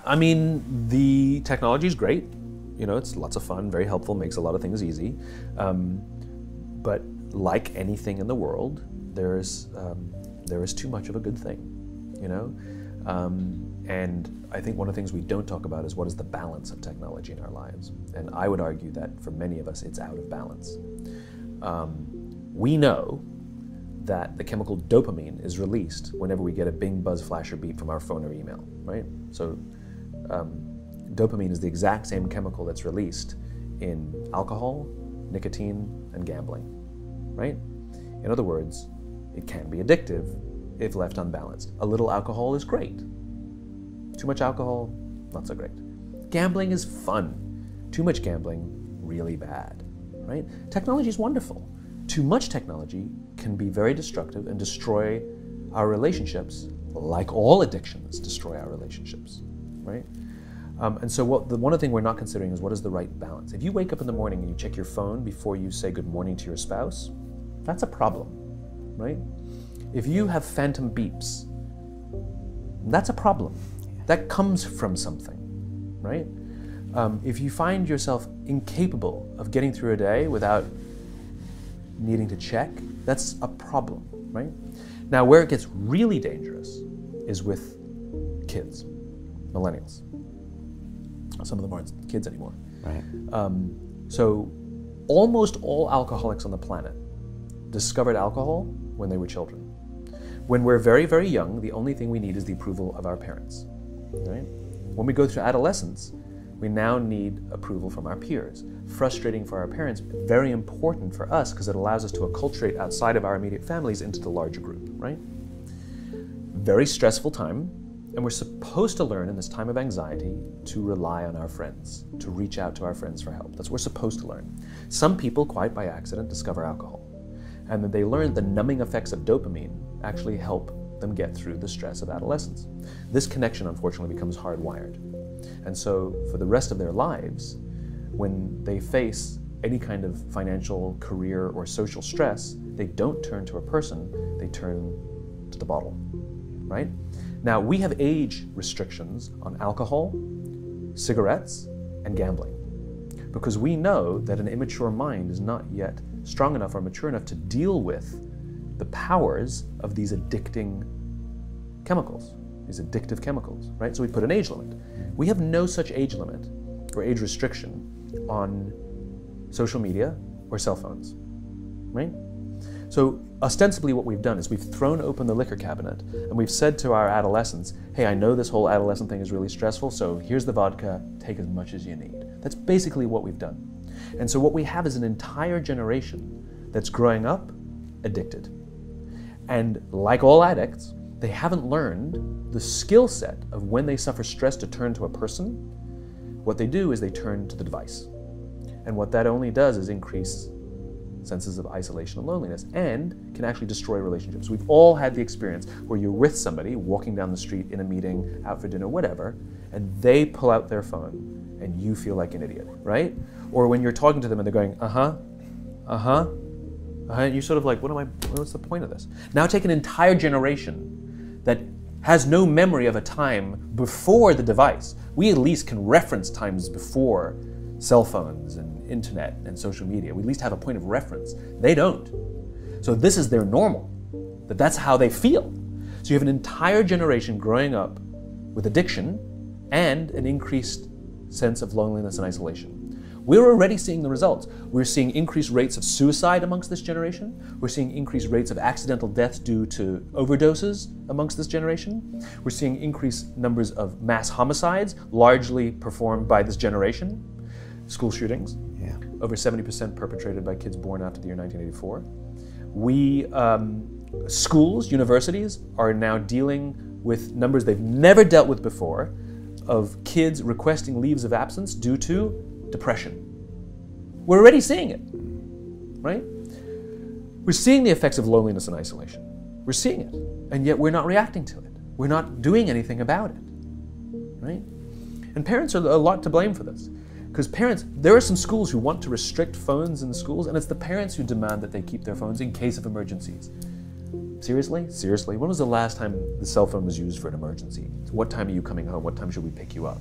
I mean, the technology is great. You know, it's lots of fun, very helpful, makes a lot of things easy. But like anything in the world, there is too much of a good thing, you know? And I think one of the things we don't talk about is what is the balance of technology in our lives. And I would argue that for many of us, it's out of balance. We know that the chemical dopamine is released whenever we get a bing, buzz, flash, or beep from our phone or email, right? So dopamine is the exact same chemical that's released in alcohol, nicotine, and gambling, right? In other words, it can be addictive if left unbalanced. A little alcohol is great. Too much alcohol, not so great. Gambling is fun. Too much gambling, really bad, right? Technology is wonderful. Too much technology can be very destructive and destroy our relationships, like all addictions destroy our relationships, right? And so one of the things we're not considering is what is the right balance. If you wake up in the morning and you check your phone before you say good morning to your spouse, that's a problem, right? If you have phantom beeps, that's a problem. That comes from something, right? If you find yourself incapable of getting through a day without needing to check, that's a problem, right? Now, where it gets really dangerous is with kids, millennials. Some of them aren't kids anymore. Right. So almost all alcoholics on the planet discovered alcohol when they were children. When we're very, very young, the only thing we need is the approval of our parents, right? When we go through adolescence, we now need approval from our peers. Frustrating for our parents, very important for us because it allows us to acculturate outside of our immediate families into the larger group, right? Very stressful time, and we're supposed to learn in this time of anxiety to rely on our friends, to reach out to our friends for help. That's what we're supposed to learn. Some people, quite by accident, discover alcohol. And then they learn the numbing effects of dopamine actually help them get through the stress of adolescence. This connection, unfortunately, becomes hardwired. And so for the rest of their lives, when they face any kind of financial, career, or social stress, they don't turn to a person, they turn to the bottle, right? Now, we have age restrictions on alcohol, cigarettes, and gambling, because we know that an immature mind is not yet strong enough or mature enough to deal with the powers of these addicting chemicals, these addictive chemicals, right? So we put an age limit. We have no such age limit or age restriction on social media or cell phones, right? So ostensibly what we've done is we've thrown open the liquor cabinet and we've said to our adolescents, hey, I know this whole adolescent thing is really stressful, so here's the vodka, take as much as you need. That's basically what we've done. And so what we have is an entire generation that's growing up addicted. And like all addicts, they haven't learned the skill set of when they suffer stress to turn to a person. What they do is they turn to the device. And what that only does is increase senses of isolation and loneliness, and can actually destroy relationships. We've all had the experience where you're with somebody, walking down the street, in a meeting, out for dinner, whatever, and they pull out their phone, and you feel like an idiot, right? Or when you're talking to them and they're going, and you're sort of like, what's the point of this? Now take an entire generation that has no memory of a time before the device. We at least can reference times before cell phones and internet and social media. We at least have a point of reference. They don't. So this is their normal, that's how they feel. So you have an entire generation growing up with addiction and an increased sense of loneliness and isolation. We're already seeing the results. We're seeing increased rates of suicide amongst this generation. We're seeing increased rates of accidental deaths due to overdoses amongst this generation. We're seeing increased numbers of mass homicides, largely performed by this generation. School shootings, over 70% perpetrated by kids born after the year 1984. Schools, universities are now dealing with numbers they've never dealt with before of kids requesting leaves of absence due to depression. We're already seeing it, right? We're seeing the effects of loneliness and isolation. We're seeing it, and yet we're not reacting to it. We're not doing anything about it, right? And parents are a lot to blame for this. Because parents, there are some schools who want to restrict phones in the schools, and it's the parents who demand that they keep their phones in case of emergencies. Seriously? Seriously? When was the last time the cell phone was used for an emergency? So what time are you coming home? What time should we pick you up?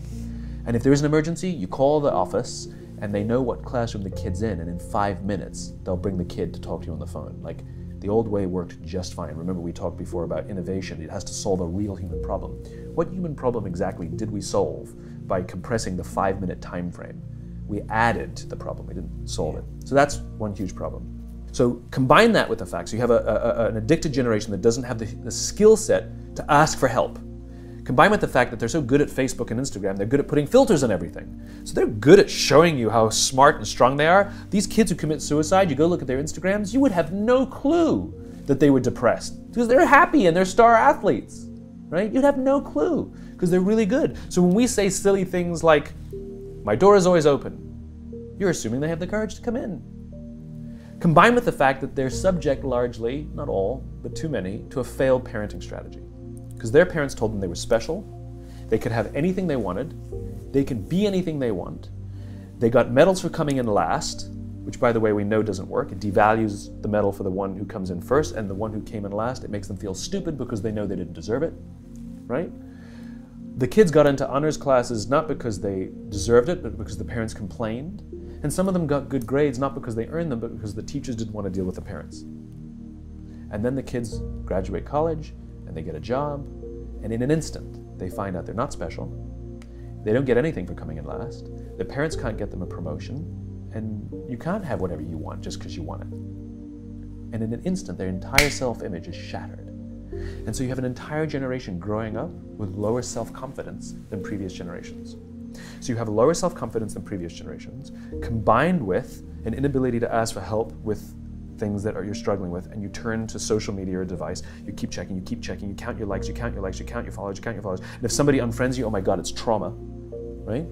And if there is an emergency, you call the office and they know what classroom the kid's in, and in 5 minutes, they'll bring the kid to talk to you on the phone. Like, the old way worked just fine. Remember, we talked before about innovation. It has to solve a real human problem. What human problem exactly did we solve by compressing the 5-minute time frame? We added to the problem, we didn't solve it. So that's one huge problem. So combine that with the fact, so you have an addicted generation that doesn't have the skill set to ask for help. Combined with the fact that they're so good at Facebook and Instagram, they're good at putting filters on everything. So they're good at showing you how smart and strong they are. These kids who commit suicide, you go look at their Instagrams, you would have no clue that they were depressed because they're happy and they're star athletes, right? You'd have no clue because they're really good. So when we say silly things like, my door is always open, you're assuming they have the courage to come in. Combined with the fact that they're subject largely, not all, but too many, to a failed parenting strategy. Because their parents told them they were special, they could have anything they wanted, they can be anything they want. They got medals for coming in last, which by the way we know doesn't work. It devalues the medal for the one who comes in first, and the one who came in last, it makes them feel stupid because they know they didn't deserve it, right? The kids got into honors classes not because they deserved it, but because the parents complained. And some of them got good grades not because they earned them, but because the teachers didn't want to deal with the parents. And then the kids graduate college, and they get a job, and in an instant, they find out they're not special. They don't get anything for coming in last. The parents can't get them a promotion, and you can't have whatever you want just because you want it. And in an instant, their entire self-image is shattered. And so you have an entire generation growing up with lower self-confidence than previous generations. So you have lower self-confidence than previous generations, combined with an inability to ask for help with things that you're struggling with, and you turn to social media or a device, you keep checking, you count your likes, you count your likes, you count your followers, you count your followers. And if somebody unfriends you, oh my God, it's trauma, right?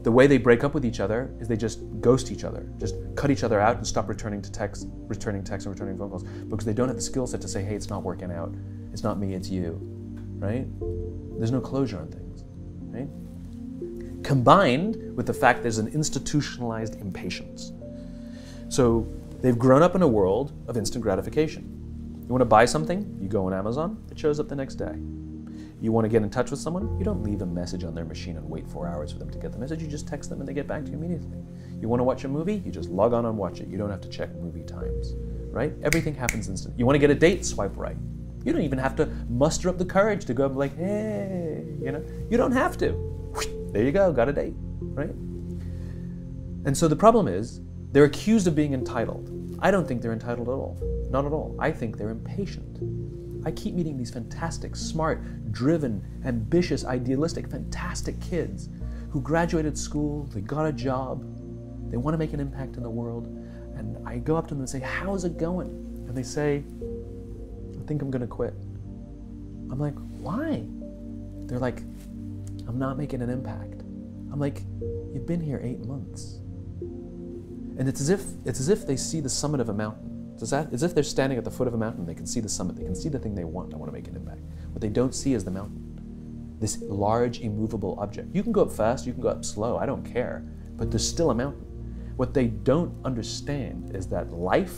The way they break up with each other is they just ghost each other, just cut each other out and stop returning texts and returning phone calls because they don't have the skill set to say, hey, it's not working out. It's not me, it's you, right? There's no closure on things, right? Combined with the fact there's an institutionalized impatience. So they've grown up in a world of instant gratification. You want to buy something, you go on Amazon, it shows up the next day. You want to get in touch with someone, you don't leave a message on their machine and wait 4 hours for them to get the message, you just text them and they get back to you immediately. You want to watch a movie, you just log on and watch it. You don't have to check movie times, right? Everything happens instant. You want to get a date, swipe right. You don't even have to muster up the courage to go and be like, hey, you don't have to. There you go, got a date, right? And so the problem is, they're accused of being entitled. I don't think they're entitled at all, not at all. I think they're impatient. I keep meeting these fantastic, smart, driven, ambitious, idealistic, fantastic kids who graduated school, they got a job, they want to make an impact in the world, and I go up to them and say, how's it going? And they say, I think I'm gonna quit. I'm like, why? They're like, I'm not making an impact. I'm like, you've been here 8 months. And it's as if they see the summit of a mountain. It's as if they're standing at the foot of a mountain, they can see the summit, they can see the thing they want, I want to make an impact. What they don't see is the mountain. This large, immovable object. You can go up fast, you can go up slow, I don't care, but there's still a mountain. What they don't understand is that life,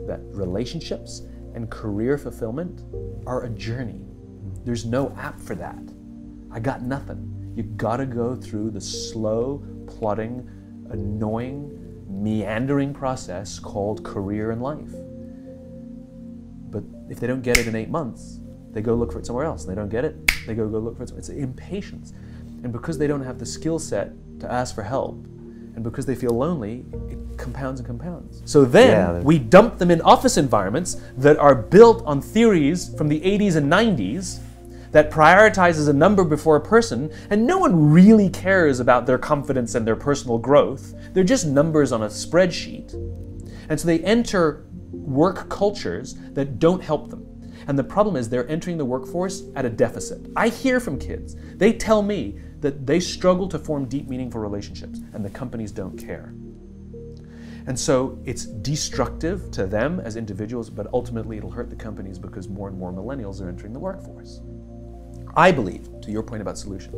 that relationships, and career fulfillment are a journey. There's no app for that. I got nothing. You gotta go through the slow, plodding, annoying, meandering process called career and life. But if they don't get it in 8 months, they go look for it somewhere else. And they don't get it, they go look for it somewhere else. It's impatience. And because they don't have the skill set to ask for help, and because they feel lonely, it compounds and compounds. So then we dump them in office environments that are built on theories from the 80s and 90s that prioritizes a number before a person, and no one really cares about their confidence and their personal growth. They're just numbers on a spreadsheet. And so they enter work cultures that don't help them. And the problem is they're entering the workforce at a deficit. I hear from kids. They tell me that they struggle to form deep, meaningful relationships, and the companies don't care. And so it's destructive to them as individuals, but ultimately it'll hurt the companies because more and more millennials are entering the workforce. I believe, to your point about solution,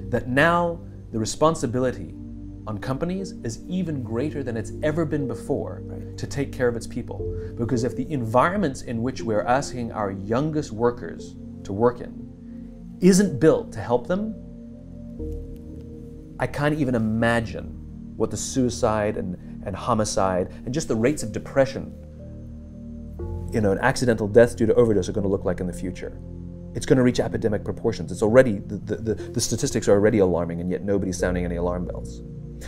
that now the responsibility on companies is even greater than it's ever been before to take care of its people. Because if the environments in which we're asking our youngest workers to work in isn't built to help them, I can't even imagine what the suicide and homicide and just the rates of depression, and accidental deaths due to overdose are going to look like in the future. It's going to reach epidemic proportions. It's already, the statistics are already alarming, and yet nobody's sounding any alarm bells.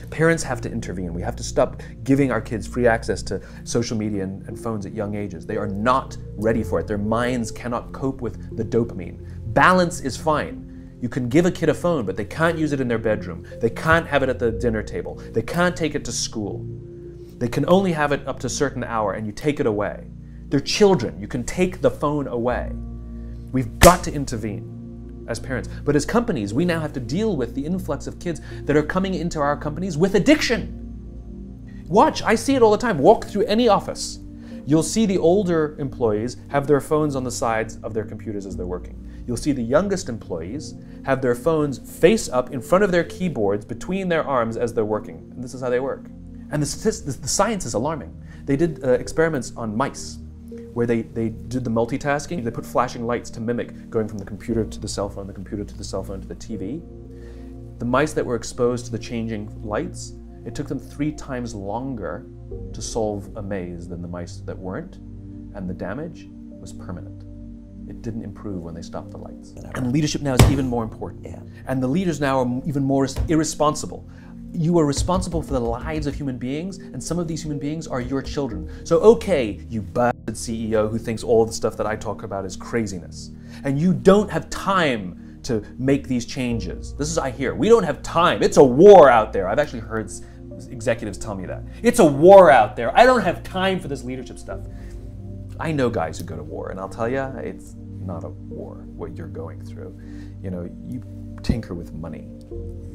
Parents have to intervene. We have to stop giving our kids free access to social media and phones at young ages. They are not ready for it. Their minds cannot cope with the dopamine. Balance is fine. You can give a kid a phone, but they can't use it in their bedroom. They can't have it at the dinner table. They can't take it to school. They can only have it up to a certain hour, and you take it away. They're children. You can take the phone away. We've got to intervene as parents. But as companies, we now have to deal with the influx of kids that are coming into our companies with addiction. Watch, I see it all the time. Walk through any office. You'll see the older employees have their phones on the sides of their computers as they're working. You'll see the youngest employees have their phones face up in front of their keyboards between their arms as they're working. And this is how they work. And the science is alarming. They did experiments on mice where they did the multitasking. They put flashing lights to mimic going from the computer to the cell phone, the computer to the cell phone to the TV. The mice that were exposed to the changing lights, it took them 3 times longer to solve a maze than the mice that weren't, and the damage was permanent. It didn't improve when they stopped the lights. And leadership now is even more important. Yeah. And the leaders now are even more irresponsible. You are responsible for the lives of human beings, and some of these human beings are your children. So okay, you bastard CEO who thinks all the stuff that I talk about is craziness, and you don't have time to make these changes. This is, I hear, we don't have time. It's a war out there. I've actually heard executives tell me that. It's a war out there. I don't have time for this leadership stuff. I know guys who go to war, and I'll tell you, it's not a war, what you're going through. You tinker with money.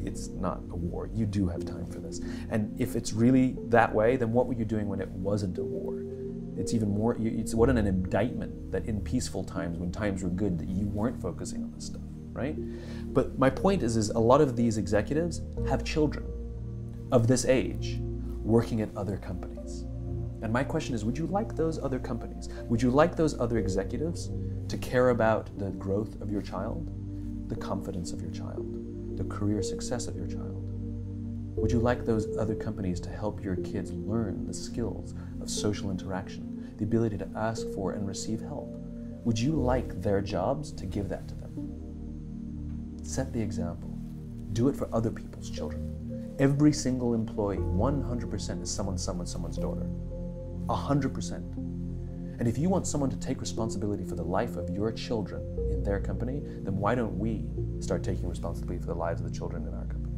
It's not a war. You do have time for this. And if it's really that way, then what were you doing when it wasn't a war? It's even more, it's what an indictment that in peaceful times, when times were good, that you weren't focusing on this stuff, right? But my point is a lot of these executives have children of this age working at other companies. And my question is, would you like those other companies? Would you like those other executives to care about the growth of your child, the confidence of your child, the career success of your child? Would you like those other companies to help your kids learn the skills of social interaction, the ability to ask for and receive help? Would you like their jobs to give that to them? Set the example. Do it for other people's children. Every single employee, 100% is someone's daughter. 100%. And if you want someone to take responsibility for the life of your children in their company, then why don't we start taking responsibility for the lives of the children in our company?